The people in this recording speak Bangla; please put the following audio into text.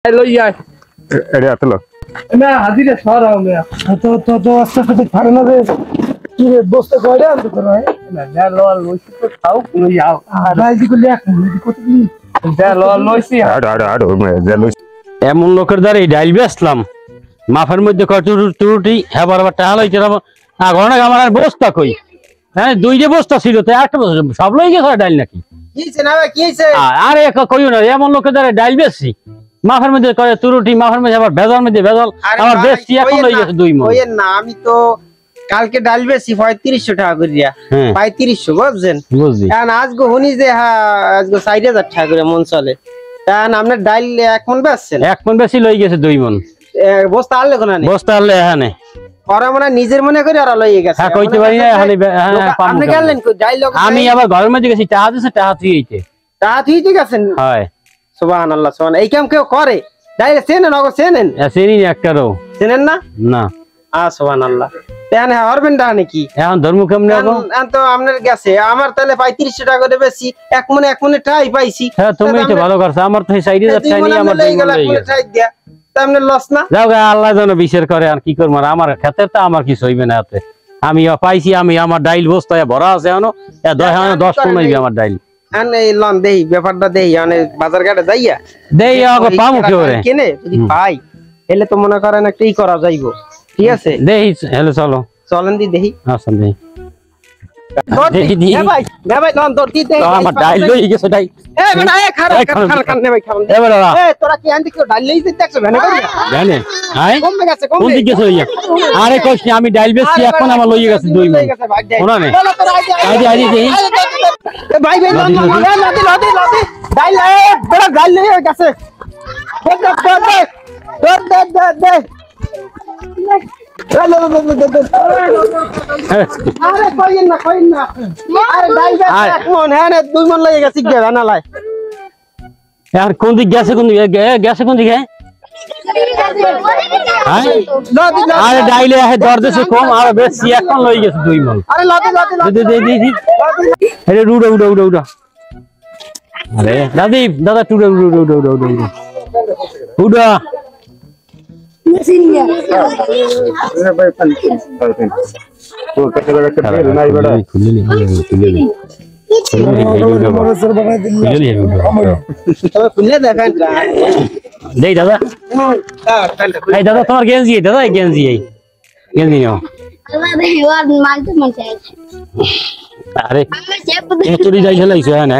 লইয়া এড়ে আতলো না হাজিরে সরাও না তো আস্তে আস্তে ছাড়ে না রে কি রে বসতে কইরে আনতে তোরা না লল লইছি তো খাও লইয়াও আর রাইজি করলে এখন কত কি দা লল লইছি আড় জেলো এমন লোকের দ্বারা এই ডাইল বেচলাম মাফের মধ্যে টুরুটি হেবার আবার টাকা লইছে ঘটনা আমার আর বস্তা কই হ্যাঁ দুইটা বস্তা ছিল তো একটা বস্তা সব লই গেছে ডাইল নাকি আরে কইও না এমন লোকের দ্বারা ডাইল বেচছি মাফের মধ্যে করে তুরুটি মাফের মধ্যে আবার ভেজাল মধ্যে ভেজাল আমার বেচছি এখন লই গেছে 2 মণ না আমি তো কালকে ডাল বেশি 3500 টাকা করিয়া 3500 বুঝছেন বুঝছি এখন আজকে হুনি যে আজকে 4000 টাকা করে মন চলে এখন আপনি ডাল এক মণ বেচছেন এক মণ বেশি লই গেছে 2 মণ বস্তা আনলে কোন না বস্তা আনলে এখানে ওরা মনে নিজের মনে করে ওরা লইয়ে গেছে হ্যাঁ কইতে পারি না আপনি গেলেন কই ডাল লোক আমি আবার ঘরের মধ্যে গেছি টাকা দিছে টাকা থুইতে টাকা থুইতে গেছেন হয় সুবহানাল্লাহ সুবহান এই কাম কেউ করে ডাল চেনেন ওগো চেনেন চিনি একটারও চেনেন না না সুবহানাল্লাহ তেনে হরবেন দা নাকি এখন ধর্ম কেমনে এখন তো আপনার গেছে আমার তাহলে 3500 টাকা করে বেশি এক মনে টাই পাইছি হ্যাঁ তুমি তো ভালো করছো আমার তো 4000 টাকা নিয়ে আমার লই গেল টাই দিয়া তামনে লস না যাও গা আল্লাহ যেন বিচার করে আর কি করব আমার ক্ষেতের তো আমার কিছু হইবে না এতে আমি পাইছি আমি আমার ডাইল বস্তায় ভরা আছে এখনো 10 টন হইবে আমার ডাইল এই লন দেই ব্যাপারটা দেই মানে বাজার ঘাটে যাইয়া দেই আগে পামু কি করে কেনে যদি পাই এলে তো মনে করেন একটা ই করা যাইবো ঠিক আছে দেই হেলে চলো চলেন দি দেই আসেন দেই ভাই লন তোর দিতে আমার ডাইল লই গেছে ডাইল বেটা খারাপ কান নে ভাই খাওন তোরা কি আনতে কেউ ডাইল লইতে দেখছ ভেনে করে জানে হাই কমে গেছে কোন দিকে গেছে হইয়া আরে কইছি আমি ডাইল বেচছি এখন আমার লই গেছে 2 মণ শোনা নে আইদি দেই ভাই লন লদি ডাইল বড় ডাইল লই গেছে দে আরে কইন না আরে ডাইল এক মণ হ্যাঁ 2 মণ লই গেছে গে না লাই यार কোন দিক গেছে কোন দিকে গেছে কোন দিকে আরে ডাইলে আছে দরদেশে কম আর বেশি এখন লই গেছে 2 মণ আরে লদি দে আরে উড়া আরে দাদা টুড়ে উড়া ভাই তো কত টাকা তেল নাই বড় খুলে খুলে দেখেন দেই দাদা এই দাদা তোমার গেঞ্জি দাদা গেঞ্জি নাও আরে চুরি যাই চলাইছো হ্যাঁ না